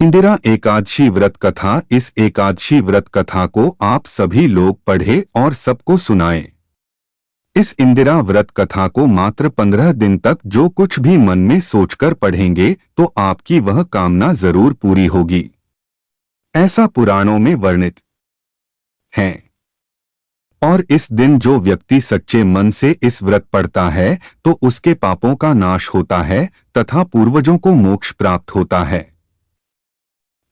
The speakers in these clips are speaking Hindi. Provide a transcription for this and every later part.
इंदिरा एकादशी व्रत कथा। इस एकादशी व्रत कथा को आप सभी लोग पढ़े और सबको सुनाएं। इस इंदिरा व्रत कथा को मात्र 15 दिन तक जो कुछ भी मन में सोचकर पढ़ेंगे तो आपकी वह कामना जरूर पूरी होगी, ऐसा पुराणों में वर्णित है। और इस दिन जो व्यक्ति सच्चे मन से इस व्रत पढ़ता है तो उसके पापों का नाश होता है तथा पूर्वजों को मोक्ष प्राप्त होता है।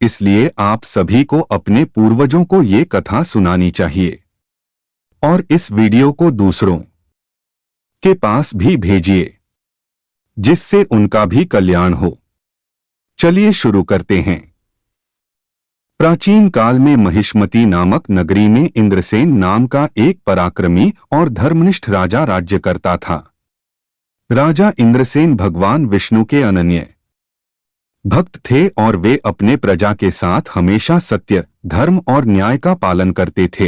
इसलिए आप सभी को अपने पूर्वजों को ये कथा सुनानी चाहिए और इस वीडियो को दूसरों के पास भी भेजिए, जिससे उनका भी कल्याण हो। चलिए शुरू करते हैं। प्राचीन काल में महिष्मती नामक नगरी में इंद्रसेन नाम का एक पराक्रमी और धर्मनिष्ठ राजा राज्य करता था। राजा इंद्रसेन भगवान विष्णु के अनन्य भक्त थे और वे अपने प्रजा के साथ हमेशा सत्य, धर्म और न्याय का पालन करते थे।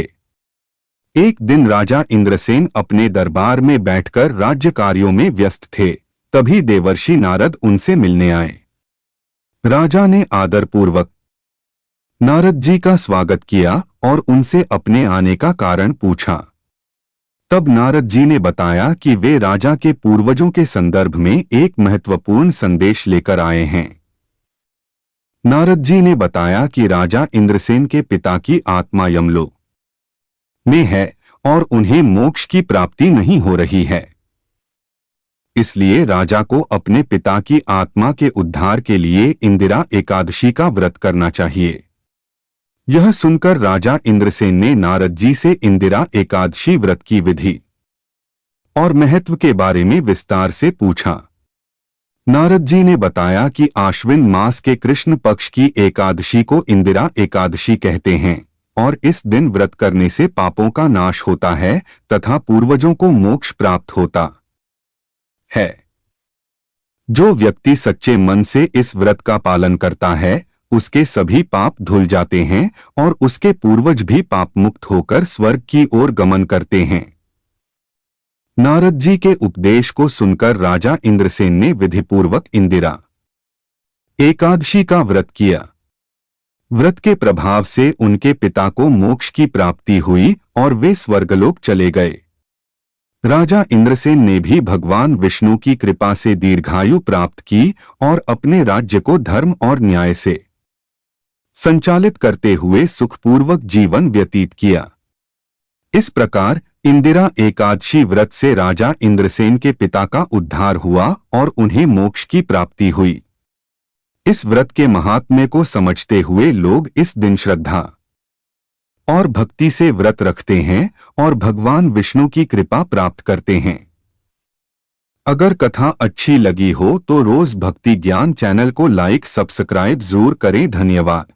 एक दिन राजा इंद्रसेन अपने दरबार में बैठकर राज्य कार्यों में व्यस्त थे। तभी देवर्षि नारद उनसे मिलने आए। राजा ने आदरपूर्वक नारद जी का स्वागत किया और उनसे अपने आने का कारण पूछा। तब नारद जी ने बताया कि वे राजा के पूर्वजों के संदर्भ में एक महत्वपूर्ण संदेश लेकर आए हैं। नारद जी ने बताया कि राजा इंद्रसेन के पिता की आत्मा यमलोक में है और उन्हें मोक्ष की प्राप्ति नहीं हो रही है। इसलिए राजा को अपने पिता की आत्मा के उद्धार के लिए इंदिरा एकादशी का व्रत करना चाहिए। यह सुनकर राजा इंद्रसेन ने नारद जी से इंदिरा एकादशी व्रत की विधि और महत्व के बारे में विस्तार से पूछा। नारद जी ने बताया कि आश्विन मास के कृष्ण पक्ष की एकादशी को इंदिरा एकादशी कहते हैं और इस दिन व्रत करने से पापों का नाश होता है तथा पूर्वजों को मोक्ष प्राप्त होता है। जो व्यक्ति सच्चे मन से इस व्रत का पालन करता है उसके सभी पाप धुल जाते हैं और उसके पूर्वज भी पाप मुक्त होकर स्वर्ग की ओर गमन करते हैं। नारद जी के उपदेश को सुनकर राजा इंद्रसेन ने विधिपूर्वक इंदिरा एकादशी का व्रत किया। व्रत के प्रभाव से उनके पिता को मोक्ष की प्राप्ति हुई और वे स्वर्गलोक चले गए। राजा इंद्रसेन ने भी भगवान विष्णु की कृपा से दीर्घायु प्राप्त की और अपने राज्य को धर्म और न्याय से संचालित करते हुए सुखपूर्वक जीवन व्यतीत किया। इस प्रकार इंदिरा एकादशी व्रत से राजा इंद्रसेन के पिता का उद्धार हुआ और उन्हें मोक्ष की प्राप्ति हुई। इस व्रत के महात्म्य को समझते हुए लोग इस दिन श्रद्धा और भक्ति से व्रत रखते हैं और भगवान विष्णु की कृपा प्राप्त करते हैं। अगर कथा अच्छी लगी हो तो रोज भक्ति ज्ञान चैनल को लाइक सब्सक्राइब जरूर करें। धन्यवाद।